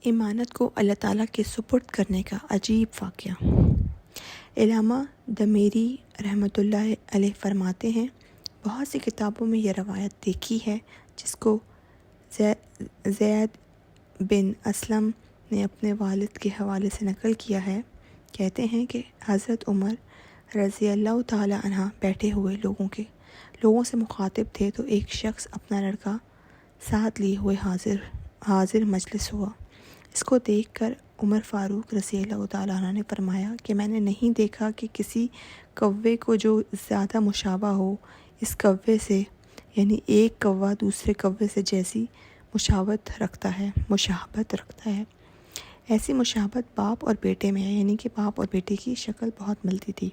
امانت کو اللہ تعالیٰ کے سپرد کرنے کا عجیب واقعہ۔ علامہ دمیری رحمۃ اللہ علیہ فرماتے ہیں، بہت سی کتابوں میں یہ روایت دیکھی ہے جس کو زید بن اسلم نے اپنے والد کے حوالے سے نقل کیا ہے۔ کہتے ہیں کہ حضرت عمر رضی اللہ تعالی عنہ بیٹھے ہوئے لوگوں سے مخاطب تھے تو ایک شخص اپنا لڑکا ساتھ لیے ہوئے حاضر مجلس ہوا۔ اس کو دیکھ کر عمر فاروق رضی اللہ تعالیٰ عنہ نے فرمایا کہ میں نے نہیں دیکھا کہ کسی کوے کو جو زیادہ مشابہ ہو اس کوے سے، یعنی ایک کوا دوسرے کوے سے جیسی مشابہت رکھتا ہے۔ ایسی مشابہت باپ اور بیٹے میں ہے، یعنی کہ باپ اور بیٹے کی شکل بہت ملتی تھی۔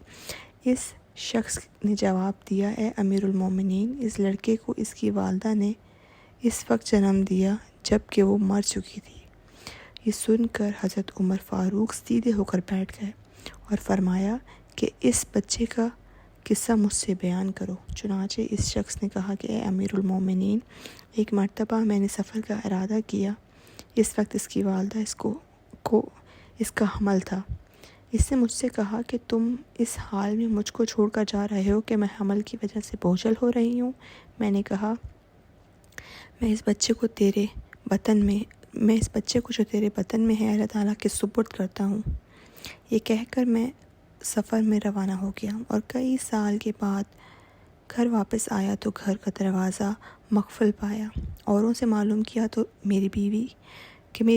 اس شخص نے جواب دیا، اے امیر المومنین، اس لڑکے کو اس کی والدہ نے اس وقت جنم دیا جب کہ وہ مر چکی تھی۔ یہ سن کر حضرت عمر فاروق سیدھے ہو کر بیٹھ گئے اور فرمایا کہ اس بچے کا قصہ مجھ سے بیان کرو۔ چنانچہ اس شخص نے کہا کہ اے امیر المومنین، ایک مرتبہ میں نے سفر کا ارادہ کیا، اس وقت اس کی والدہ اس کا حمل تھا۔ اس نے مجھ سے کہا کہ تم اس حال میں مجھ کو چھوڑ کر جا رہے ہو کہ میں حمل کی وجہ سے بوجھل ہو رہی ہوں۔ میں نے کہا، میں اس بچے کو جو تیرے بطن میں ہے اللہ تعالیٰ کے سپرد کرتا ہوں۔ یہ کہہ کر میں سفر میں روانہ ہو گیا اور کئی سال کے بعد گھر واپس آیا تو گھر کا دروازہ مقفل پایا۔ اوروں سے معلوم کیا تو میری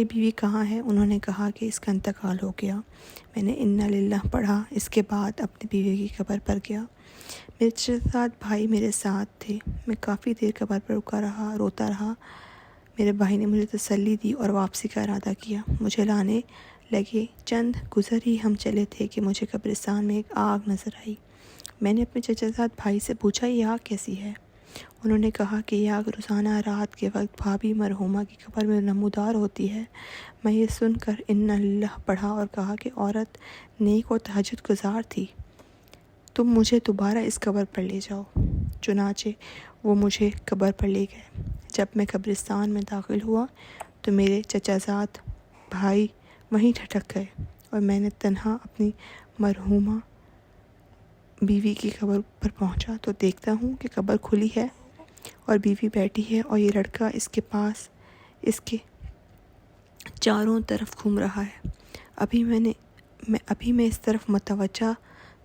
بیوی کہاں ہے؟ انہوں نے کہا کہ اس کا انتقال ہو گیا۔ میں نے انا للہ پڑھا، اس کے بعد اپنی بیوی کی قبر پر گیا۔ میرے چچا بھائی میرے ساتھ تھے۔ میں کافی دیر قبر پر روتا رہا۔ میرے بھائی نے مجھے تسلی دی اور واپسی کا ارادہ کیا۔ مجھے لانے لگے۔ چند گزر ہی ہم چلے تھے کہ مجھے قبرستان میں ایک آگ نظر آئی۔ میں نے اپنے چچا بھائی سے پوچھا، یہ آگ کیسی ہے؟ انہوں نے کہا کہ یہ آگ روزانہ رات کے وقت بھابھی مرحومہ کی قبر میں نمودار ہوتی ہے۔ میں یہ سن کر انا للہ پڑھا اور کہا کہ عورت نیک اور تہجد گزار تھی، تم مجھے دوبارہ اس قبر پر لے جاؤ۔ چنانچہ وہ مجھے قبر پر لے گئے۔ جب میں قبرستان میں داخل ہوا تو میرے چچا بھائی وہیں ٹھٹک گئے اور میں نے تنہا اپنی مرحومہ بیوی کی قبر پر پہنچا تو دیکھتا ہوں کہ قبر کھلی ہے اور بیوی بیٹھی ہے اور یہ لڑکا اس کے پاس اس کے چاروں طرف گھوم رہا ہے۔ ابھی میں اس طرف متوجہ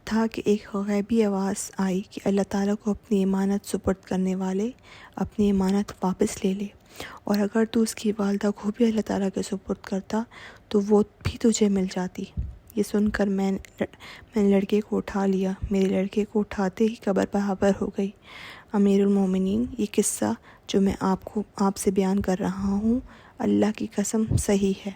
تھا کہ ایک غیبی آواز آئی کہ اللہ تعالیٰ کو اپنی امانت سپرد کرنے والے اپنی امانت واپس لے لے، اور اگر تو اس کی والدہ کو بھی اللہ تعالیٰ کے سپرد کرتا تو وہ بھی تجھے مل جاتی۔ یہ سن کر میں نے لڑکے کو اٹھا لیا۔ میرے لڑکے کو اٹھاتے ہی قبر برابر ہو گئی۔ امیر المومنین، یہ قصہ جو میں آپ سے بیان کر رہا ہوں اللہ کی قسم صحیح ہے۔